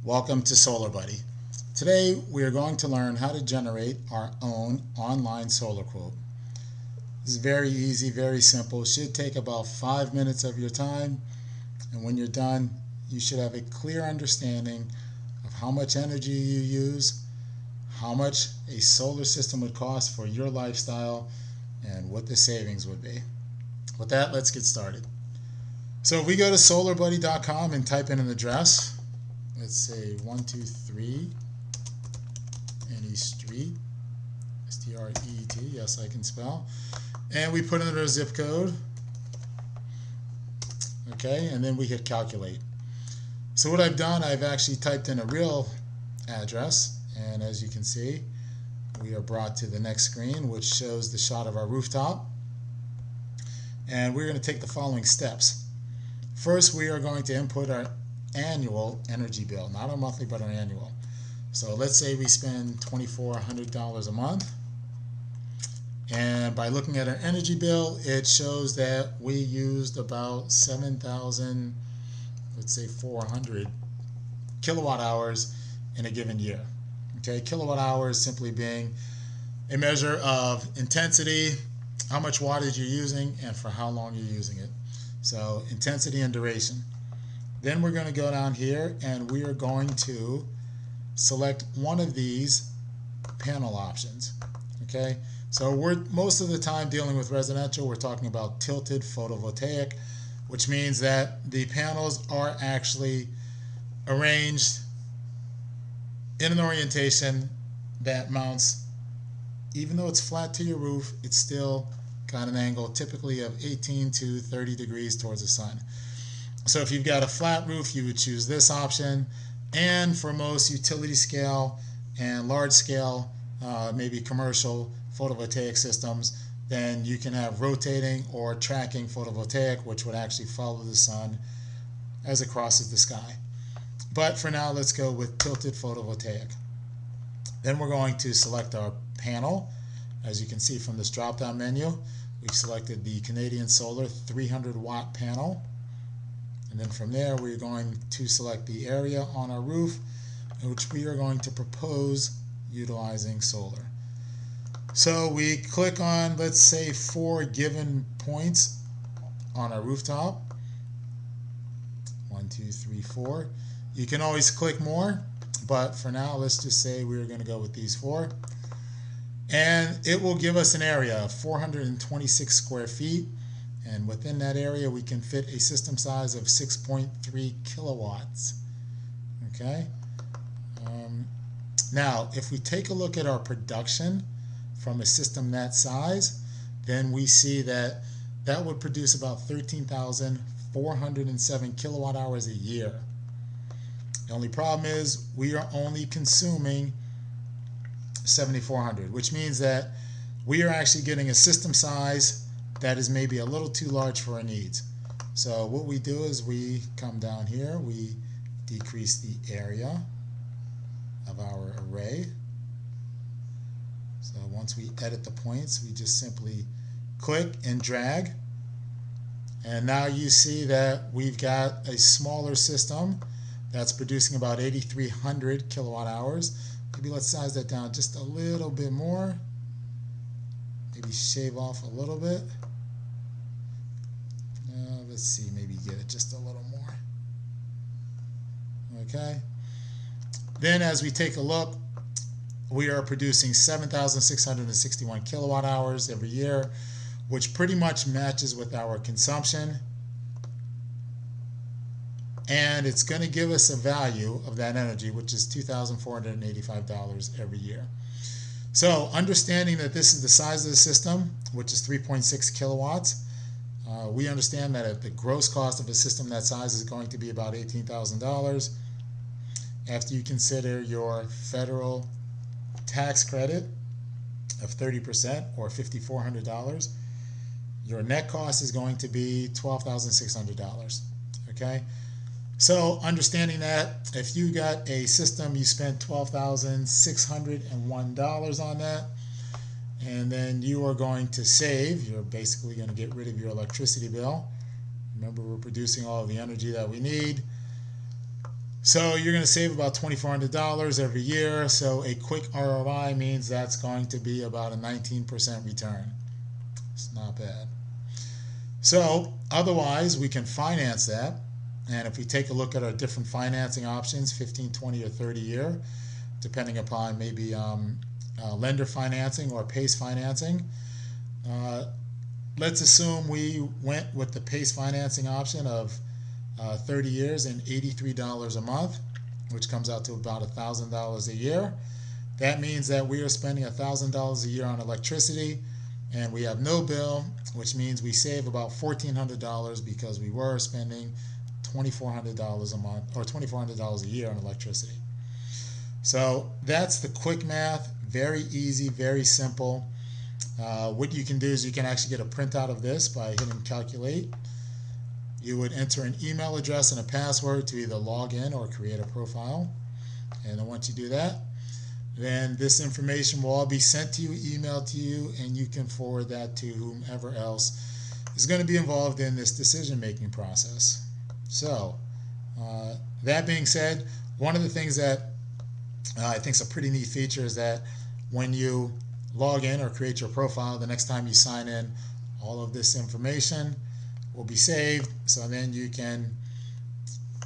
Welcome to Solar Buddy. Today we are going to learn how to generate our own online solar quote. This is very easy, very simple. It should take about 5 minutes of your time, and when you're done, you should have a clear understanding of how much energy you use, how much a solar system would cost for your lifestyle, and what the savings would be. With that, let's get started. So if we go to solarbuddy.com and type in an address, let's say 123 Any Street, Street, yes I can spell, and we put in our zip code, okay, and then we hit calculate. So what I've done, I've actually typed in a real address, and as you can see, we are brought to the next screen, which shows the shot of our rooftop. And we're going to take the following steps. First, we are going to input our annual energy bill, not our monthly, but our annual. So let's say we spend $2,400 a month, and by looking at our energy bill, it shows that we used about 7,000, let's say 400 kilowatt hours in a given year. Okay, kilowatt hours simply being a measure of intensity, how much wattage you're using, and for how long you're using it. So intensity and duration. Then we're going to go down here and we are going to select one of these panel options. Okay, so we're most of the time dealing with residential. We're talking about tilted photovoltaic, which means that the panels are actually arranged in an orientation that mounts, even though it's flat to your roof, it's still got an angle typically of 18 to 30 degrees towards the sun. So if you've got a flat roof, you would choose this option. And for most utility scale and large scale, maybe commercial photovoltaic systems, then you can have rotating or tracking photovoltaic, which would actually follow the sun as it crosses the sky. But for now, let's go with tilted photovoltaic. Then we're going to select our panel. As you can see from this drop-down menu, we've selected the Canadian Solar 300 watt panel. And then from there, we're going to select the area on our roof in which we are going to propose utilizing solar. So we click on, let's say, 4 given points on our rooftop. 1, 2, 3, 4. You can always click more, but for now, let's just say we're going to go with these 4. And it will give us an area of 426 square feet. And within that area, we can fit a system size of 6.3 kilowatts. Okay. Now, if we take a look at our production from a system that size, then we see that that would produce about 13,407 kilowatt hours a year. The only problem is we are only consuming 7,400, which means that we are actually getting a system size that is maybe a little too large for our needs. So what we do is we come down here, we decrease the area of our array. So once we edit the points, we just simply click and drag. And now you see that we've got a smaller system that's producing about 8,300 kilowatt hours. Maybe let's size that down just a little bit more. Maybe shave off a little bit. Let's see, maybe get it just a little more. Okay. Then as we take a look, we are producing 7,661 kilowatt hours every year, which pretty much matches with our consumption. And it's going to give us a value of that energy, which is $2,485 every year. So understanding that this is the size of the system, which is 3.6 kilowatts, we understand that the gross cost of a system that size is going to be about $18,000. After you consider your federal tax credit of 30% or $5,400, your net cost is going to be $12,600. Okay? So understanding that if you got a system, you spent $12,601 on that, and then you are going to save, you're basically going to get rid of your electricity bill. Remember, we're producing all of the energy that we need. So you're going to save about $2,400 every year. So a quick ROI means that's going to be about a 19% return. It's not bad. So otherwise, we can finance that. And if we take a look at our different financing options, 15, 20, or 30 year, depending upon maybe lender financing or PACE financing. Let's assume we went with the PACE financing option of 30 years and $83 a month, which comes out to about $1,000 a year. That means that we are spending $1,000 a year on electricity, and we have no bill, which means we save about $1,400 because we were spending $2,400 a month or $2,400 a year on electricity. So that's the quick math. Very easy, very simple. What you can do is you can actually get a printout of this by hitting calculate. You would enter an email address and a password to either log in or create a profile. And then once you do that, then this information will all be sent to you, emailed to you, and you can forward that to whomever else is going to be involved in this decision-making process. So, that being said, one of the things that I think is a pretty neat feature is that when you log in or create your profile, the next time you sign in, all of this information will be saved. So then you can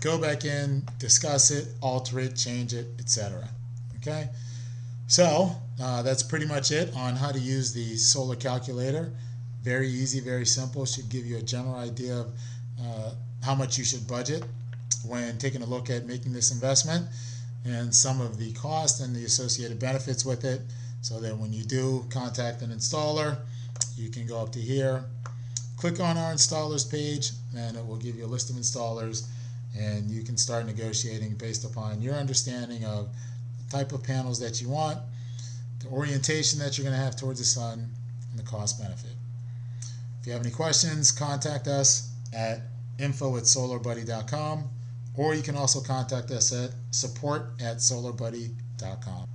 go back in, discuss it, alter it, change it, etc. Okay? So that's pretty much it on how to use the solar calculator. Very easy, very simple. Should give you a general idea of how much you should budget when taking a look at making this investment, and some of the cost and the associated benefits with it, so that when you do contact an installer, you can go up to here, click on our installers page, and it will give you a list of installers, and you can start negotiating based upon your understanding of the type of panels that you want, the orientation that you're going to have towards the sun, and the cost benefit. If you have any questions, contact us at info@solarbuddy.com, or you can also contact us at support@solarbuddy.com.